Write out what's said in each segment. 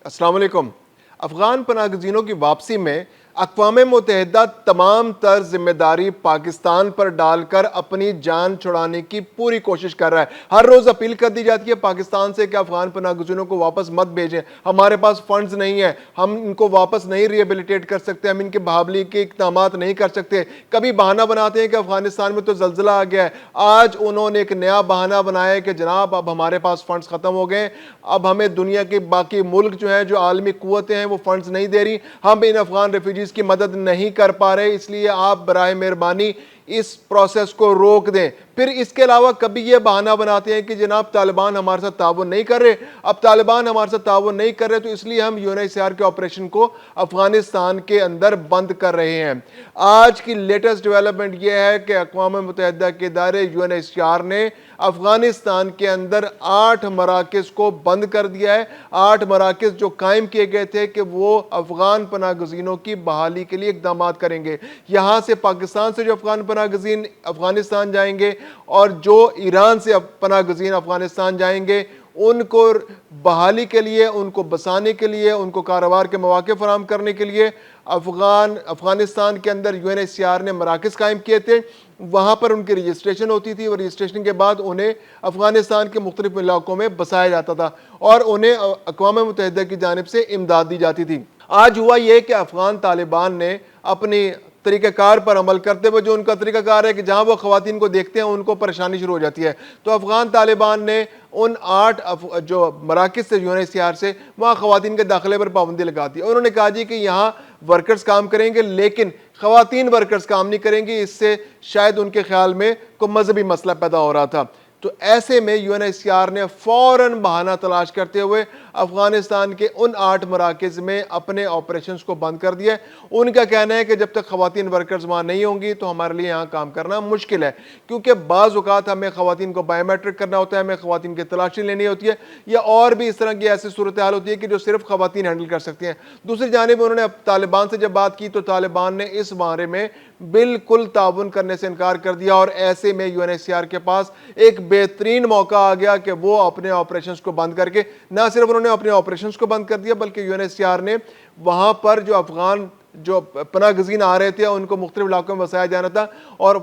السلام علیکم۔ افغان پناہ گزینوں کی واپسی میں اقوام متحدہ تمام تر ذمہ داری پاکستان پر ڈال کر اپنی جان چھڑانے کی پوری کوشش کر رہا ہے۔ ہر روز اپیل کر دی جاتی ہے پاکستان سے کہ افغان پناہ گزینوں کو واپس مت بھیجیں، ہمارے پاس فنڈز نہیں ہیں، ہم ان کو واپس نہیں ریہیبلیٹیٹ کر سکتے، ہم ان کی بحالی کے اقدامات نہیں کر سکتے۔ کبھی بہانہ بناتے ہیں کہ افغانستان میں تو زلزلہ آ گیا ہے۔ آج انہوں نے ایک نیا بہانہ بنایا ہے کہ جناب اب ہمارے پاس فنڈز ختم ہو گئے، اب ہمیں دنیا کے باقی ملک جو ہیں، جو عالمی قوتیں ہیں، وہ فنڈز نہیں دے رہی، ہم ان افغان ریفیوجیز کی مدد نہیں کر پا رہے، اس لیے آپ برائے مہربانی اس پروسیس کو روک دیں۔ پھر اس کے علاوہ کبھی یہ بہانہ بناتے ہیں کہ جناب طالبان ہمارے ساتھ تعاون نہیں کر رہے، اب طالبان ہمارے ساتھ تعاون نہیں کر رہے تو اس لیے ہم UNHCR کے آپریشن کو افغانستان کے اندر بند کر رہے ہیں۔ آج کی لیٹسٹ ڈیولپمنٹ یہ ہے کہ اقوام متحدہ کے ادارے UNHCR نے افغانستان کے اندر 8 مراکز کو بند کر دیا ہے۔ 8 مراکز جو قائم کیے گئے تھے کہ وہ افغان پناہ گزینوں کی بحالی کے لیے اقدامات کریں گے۔ یہاں سے پاکستان سے جو افغان پناہ گزین افغانستان جائیں گے اور جو ایران سے پناہ گزین افغانستان جائیں گے، ان کو بحالی کے لیے، ان کو بسانے کے لیے، ان کو کاروبار کے مواقع فراہم کرنے کے لیے افغانستان کے اندر UNHCR نے مراکز قائم کیے تھے۔ وہاں پر ان کی رجسٹریشن ہوتی تھی اور رجسٹریشن کے بعد انہیں افغانستان کے مختلف علاقوں میں بسایا جاتا تھا اور انہیں اقوام متحدہ کی جانب سے امداد دی جاتی تھی۔ آج ہوا یہ کہ افغان طالبان نے اپنی طریقہ کار پر عمل کرتے ہوئے، جو ان کا طریقہ کار ہے کہ جہاں وہ خواتین کو دیکھتے ہیں ان کو پریشانی شروع ہو جاتی ہے، تو افغان طالبان نے ان 8 جو مراکز سے UNHCR سے وہاں خواتین کے داخلے پر پابندی لگا دی۔ انہوں نے کہا جی کہ یہاں ورکرز کام کریں گے لیکن خواتین ورکرز کام نہیں کریں گی، اس سے شاید ان کے خیال میں کوئی مذہبی مسئلہ پیدا ہو رہا تھا۔ تو ایسے میں UNHCR نے فوراً بہانہ تلاش کرتے ہوئے افغانستان کے ان 8 مراکز میں اپنے آپریشنز کو بند کر دیا ہے۔ ان کا کہنا ہے کہ جب تک خواتین ورکرز وہاں نہیں ہوں گی تو ہمارے لیے یہاں کام کرنا مشکل ہے، کیونکہ بعض اوقات ہمیں خواتین کو بایو میٹرک کرنا ہوتا ہے، ہمیں خواتین کی تلاشی لینی ہوتی ہے، یا اور بھی اس طرح کی ایسی صورتحال ہوتی ہے کہ جو صرف خواتین ہینڈل کر سکتی ہیں۔ دوسری جانب انہوں نے طالبان سے جب بات کی تو طالبان نے اس بارے میں بالکل تعاون کرنے سے انکار کر دیا، اور ایسے میں UNHCR کے پاس ایک بہترین موقع آ گیا کہ وہ اپنے آپریشنز کو بند کر کے، نہ صرف انہوں نے اپنے آپریشنز کو بند کر دیا بلکہ UNHCR نے وہاں پر جو افغان جو پناہ گزین آ رہے تھے ان کو مختلف علاقوں میں بسایا جانا تھا اور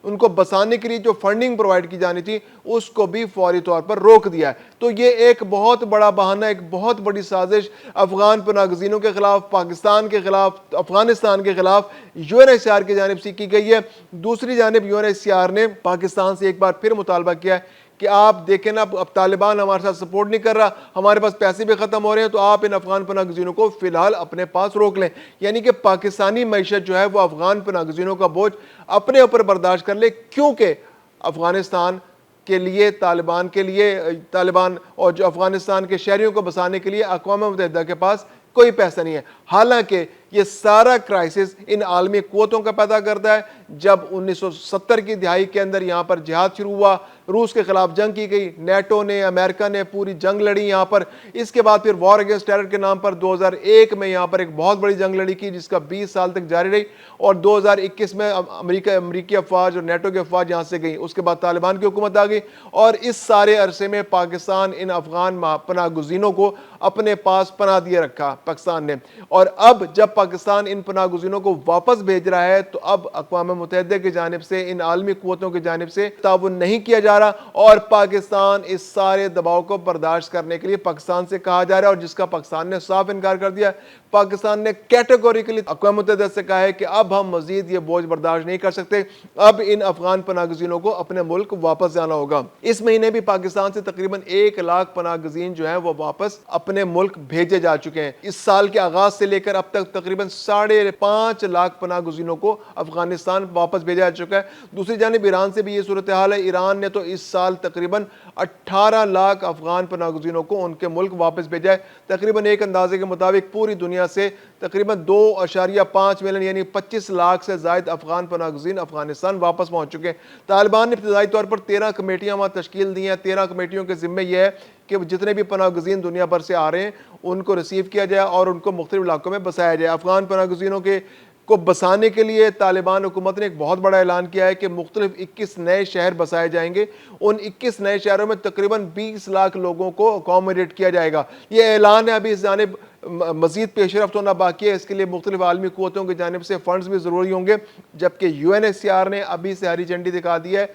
ان کو بسانے کے لیے جو فنڈنگ پرووائڈ کی جانی تھی اس کو بھی فوری طور پر روک دیا ہے۔ تو یہ ایک بہت بڑا بہانہ، ایک بہت بڑی سازش افغان پناہ گزینوں کے خلاف، پاکستان کے خلاف، افغانستان کے خلاف UNHCR کی جانب سے کی گئی ہے۔ دوسری جانب UNHCR نے پاکستان سے ایک بار پھر مطالبہ کیا ہے کہ آپ دیکھیں نا، اب طالبان ہمارے ساتھ سپورٹ نہیں کر رہا، ہمارے پاس پیسے بھی ختم ہو رہے ہیں، تو آپ ان افغان پناہ گزینوں کو فی الحال اپنے پاس روک لیں، یعنی کہ پاکستانی معیشت جو ہے وہ افغان پناہ گزینوں کا بوجھ اپنے اوپر برداشت کر لے، کیونکہ افغانستان کے لیے، طالبان اور جو افغانستان کے شہریوں کو بسانے کے لیے اقوام متحدہ کے پاس کوئی پیسہ نہیں ہے۔ حالانکہ یہ سارا کرائسس ان عالمی قوتوں کا پیدا کرتا ہے۔ جب 1970 کی دہائی کے اندر یہاں پر جہاد شروع ہوا، روس کے خلاف جنگ کی گئی، نیٹو نے، امریکہ نے پوری جنگ لڑی یہاں پر، اس کے بعد پھر وار اگینسٹ ٹیرر کے نام پر 2001 میں یہاں پر ایک بہت بڑی جنگ لڑی کی جس کا 20 سال تک جاری رہی، اور 2021 میں امریکی افواج اور نیٹو کے افواج یہاں سے گئی، اس کے بعد طالبان کی حکومت آ گئی، اور اس سارے عرصے میں پاکستان ان افغان پناہ گزینوں کو اپنے پاس پناہ دیے رکھا پاکستان نے، اور اب جب پاکستان ان پناہ گزینوں کو واپس بھیج رہا ہے تو اب اقوام متحدہ کی جانب سے، ان عالمی قوتوں کی جانب سے تعاون نہیں کیا جا رہا، اور پاکستان اس سارے دباؤ کو برداشت کرنے کے لیے پاکستان سے کہا جا رہا ہے، اور جس کا پاکستان نے صاف انکار کر دیا۔ پاکستان نے کیٹیگوریکلی اقوام متحدہ سے کہا ہے کہ اب ہم مزید یہ بوجھ برداشت نہیں کر سکتے، اب ان افغان پناہ گزینوں کو اپنے ملک واپس جانا ہوگا۔ اس مہینے بھی پاکستان سے تقریباً 1 لاکھ پناہ گزین جو ہیں وہ واپس اپنے ملک بھیجے جا چکے ہیں۔ اس سال کے آغاز سے لے کر اب تک تقریباً 5.5 لاکھ پناہ گزینوں کو افغانستان واپس بھیجا جا چکا ہے۔ دوسری جانب ایران سے بھی یہ صورتحال ہے، ایران نے تو اس سال تقریباً 18 لاکھ افغان پناہ گزینوں کو ان کے ملک واپس بھیجا ہے۔ تقریباً ایک اندازے کے مطابق پوری دنیا سے تقریباً 2.5 ملین یعنی 25 لاکھ سے زائد افغان پناہ گزین افغانستان واپس پہنچ چکے ہیں۔ طالبان نے ابتدائی طور پر 13 کمیٹیاں وہاں تشکیل دی ہیں۔ 13 کمیٹیوں کے ذمہ یہ ہے کہ جتنے بھی پناہ گزین دنیا بھر سے آ رہے ہیں ان کو ریسیو کیا جائے اور ان کو مختلف علاقوں میں بسایا جائے۔ افغان پناہ گزینوں کے کو بسانے کے لیے طالبان حکومت نے ایک بہت بڑا اعلان کیا ہے کہ مختلف 21 نئے شہر بسائے جائیں گے. ان 21 نئے شہروں میں تقریباً 20 لاکھ لوگوں کو اکوموڈیٹ کیا جائے گا. یہ اعلان ہے, ابھی اس جانب مزید پیش رفت ہونا باقی ہے. اس کے لیے مختلف عالمی قوتوں کی جانب سے فنڈز بھی ضروری ہوں گے, جبکہ UNHCR نے ابھی سے ہری جھنڈی دکھا دی ہے,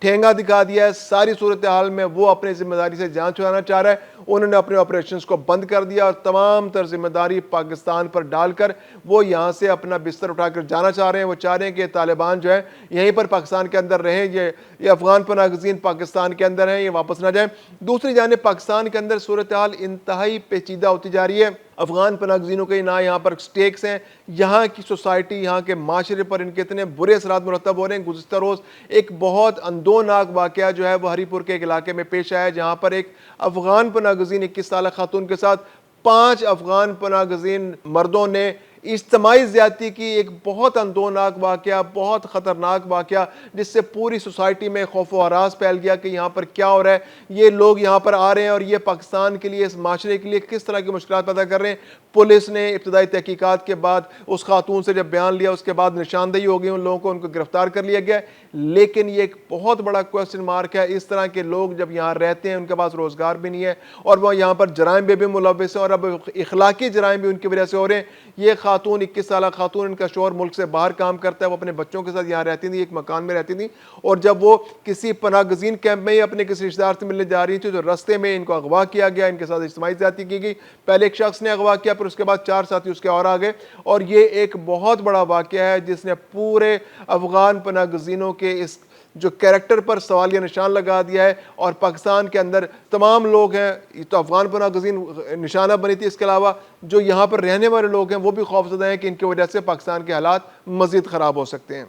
ٹھینگا دکھا دیا ہے. ساری صورتحال میں وہ اپنی ذمہ داری سے جان چھڑانا چاہ رہا ہے. انہوں نے اپنے آپریشنز کو بند کر دیا اور تمام تر ذمہ داری پاکستان پر ڈال کر وہ یہاں سے اپنا بستر اٹھا کر جانا چاہ رہے ہیں. وہ چاہ رہے ہیں کہ طالبان جو ہے یہیں پر پاکستان کے اندر رہیں, یہ افغان پناہ گزین پاکستان کے اندر ہیں, یہ واپس نہ جائیں. دوسری جانب پاکستان کے اندر صورتحال انتہائی پیچیدہ ہوتی جا رہی ہے. افغان پناہ گزینوں کے نہ یہاں پر سٹیکس ہیں, یہاں کی سوسائٹی, یہاں کے معاشرے پر ان کے اتنے برے اثرات مرتب ہو رہے ہیں. گزشتہ روز ایک بہت اندوناک واقعہ جو ہے وہ ہری پور کے ایک علاقے میں پیش آیا, جہاں پر ایک افغان پناہ گزین 21 سالہ خاتون کے ساتھ 5 افغان پناہ گزین مردوں نے اجتماعی زیادتی کی. ایک بہت اندوناک واقعہ, بہت خطرناک واقعہ, جس سے پوری سوسائٹی میں خوف و ہراس پھیل گیا کہ یہاں پر کیا ہو رہا ہے, یہ لوگ یہاں پر آ رہے ہیں اور یہ پاکستان کے لیے, اس معاشرے کے لیے کس طرح کی مشکلات پیدا کر رہے ہیں. پولیس نے ابتدائی تحقیقات کے بعد اس خاتون سے جب بیان لیا, اس کے بعد نشاندہی ہو گئی ان لوگوں کو, ان کو گرفتار کر لیا گیا. لیکن یہ ایک بہت بڑا کوسچن مارک ہے, اس طرح کے لوگ جب یہاں رہتے ہیں, ان کے پاس روزگار بھی نہیں ہے اور وہ یہاں پر جرائم بھی ملوث ہیں, اور اب اخلاقی جرائم بھی ان کی وجہ سے ہو رہے ہیں. یہ خاتون 21 سالہ خاتون, ان کا شوہر ملک سے باہر کام کرتا ہے, وہ اپنے بچوں کے ساتھ یہاں رہتی تھی, ایک مکان میں رہتی تھی, اور جب وہ کسی پناہ گزین کیمپ میں ہی اپنے کسی رشتہ دار سے ملنے جا رہی تھی تو رستے میں ان کو اغوا کیا گیا, ان کے ساتھ اجتماعی زیادتی کی گئی. پہلے ایک شخص نے اغوا کیا, پھر اس کے بعد 4 ساتھی اس کے اور آ گئے, اور یہ ایک بہت بڑا واقعہ ہے جس نے پورے افغان پناہ گزینوں کے اس جو کیریکٹر پر سوالیہ نشان لگا دیا ہے. اور پاکستان کے اندر تمام لوگ ہیں, یہ تو افغان پناہ گزین نشانہ بنی تھی, اس کے علاوہ جو یہاں پر رہنے والے لوگ ہیں وہ بھی خوفزدہ ہیں کہ ان کی وجہ سے پاکستان کے حالات مزید خراب ہو سکتے ہیں.